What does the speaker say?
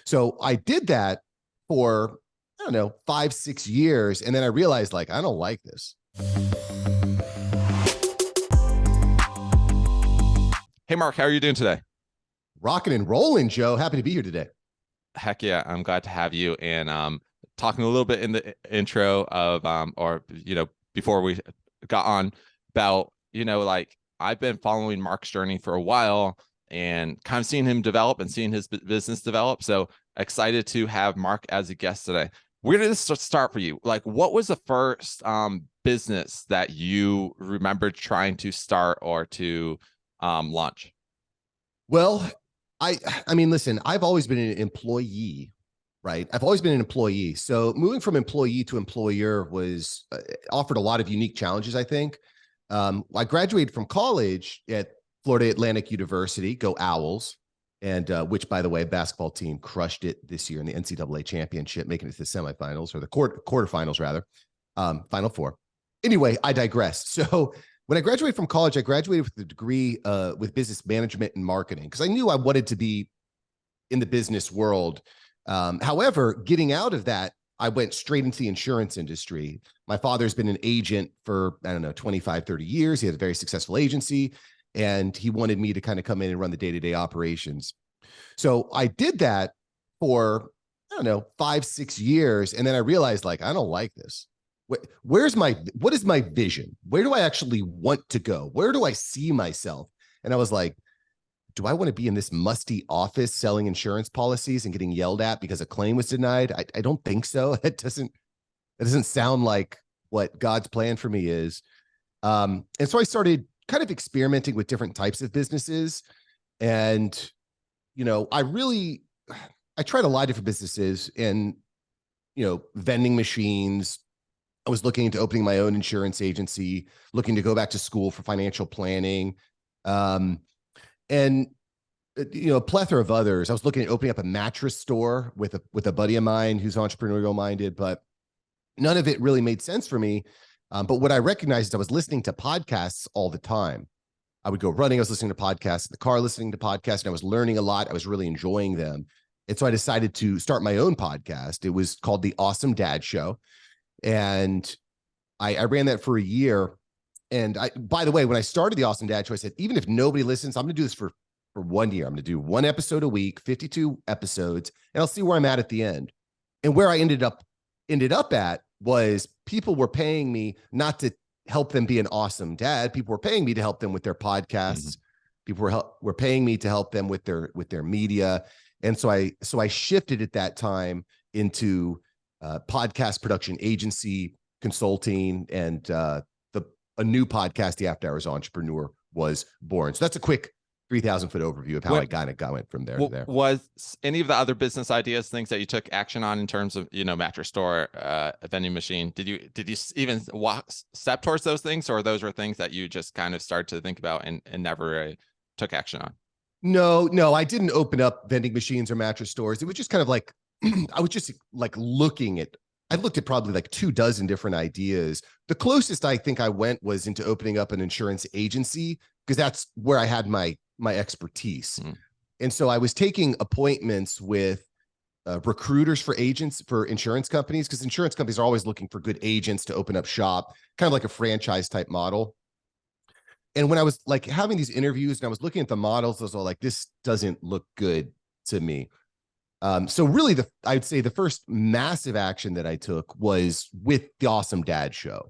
So I did that for, I don't know, 5, 6 years. And then I realized, like, I don't like this. Hey, Mark, how are you doing today? Rocking and rolling, Joe. Happy to be here today. Heck yeah, I'm glad to have you. And talking a little bit in the intro of before we got on about, like I've been following Mark's journey for a while and kind of seeing him develop and seeing his business develop. So excited to have Mark as a guest today. Where did this start for you? Like, what was the first business that you remembered trying to start or to launch? Well, I mean, listen, I've always been an employee, right? I've always been an employee. So moving from employee to employer was offered a lot of unique challenges, I think. I graduated from college at Florida Atlantic University, go Owls, and which, by the way, basketball team crushed it this year in the NCAA championship, making it to the semifinals or the quarterfinals, rather, Final Four. Anyway, I digress. So when I graduated from college, I graduated with a degree with business management and marketing because I knew I wanted to be in the business world. However, getting out of that, I went straight into the insurance industry. My father's been an agent for, I don't know, 25, 30 years. He had a very successful agency, and he wanted me to kind of come in and run the day-to-day operations. So I did that for, I don't know, 5, 6 years. And then I realized, like, I don't like this. What is my vision? Where do I actually want to go? Where do I see myself? And I was like, do I want to be in this musty office selling insurance policies and getting yelled at because a claim was denied? I don't think so. It doesn't sound like what God's plan for me is. And so I started kind of experimenting with different types of businesses. And, I tried a lot of different businesses and, vending machines. I was looking into opening my own insurance agency, looking to go back to school for financial planning. And, a plethora of others. I was looking at opening up a mattress store with a buddy of mine who's entrepreneurial minded, but none of it really made sense for me. But what I recognized is I was listening to podcasts all the time. I would go running. I was listening to podcasts in the car, listening to podcasts, and I was learning a lot. I was really enjoying them. And so I decided to start my own podcast. It was called The Awesome Dad Show. And I ran that for a year. And by the way, when I started The Awesome Dad Show, I said, even if nobody listens, I'm going to do this for 1 year. I'm going to do 1 episode a week, 52 episodes, and I'll see where I'm at the end. And where I ended up at was people were paying me not to help them be an awesome dad. People were paying me to help them with their podcasts. People were paying me to help them with their media. And so I shifted at that time into podcast production agency consulting, and a new podcast, The After Hours Entrepreneur, was born. So that's a quick 3,000-foot overview of how I kind of went from there to there. Was any of the other business ideas things that you took action on in terms of, mattress store, a vending machine? Did you even step towards those things, or those were things that you just kind of started to think about and never took action on? No, I didn't open up vending machines or mattress stores. It was just kind of like, I was just like I looked at probably like 24 different ideas. The closest I think I went was into opening up an insurance agency, because that's where I had my expertise. And so I was taking appointments with recruiters for agents for insurance companies, because insurance companies are always looking for good agents to open up shop, kind of like a franchise type model. And when I was like having these interviews and I was looking at the models, I was all like, this doesn't look good to me. So really I'd say the first massive action that I took was with The Awesome Dad Show.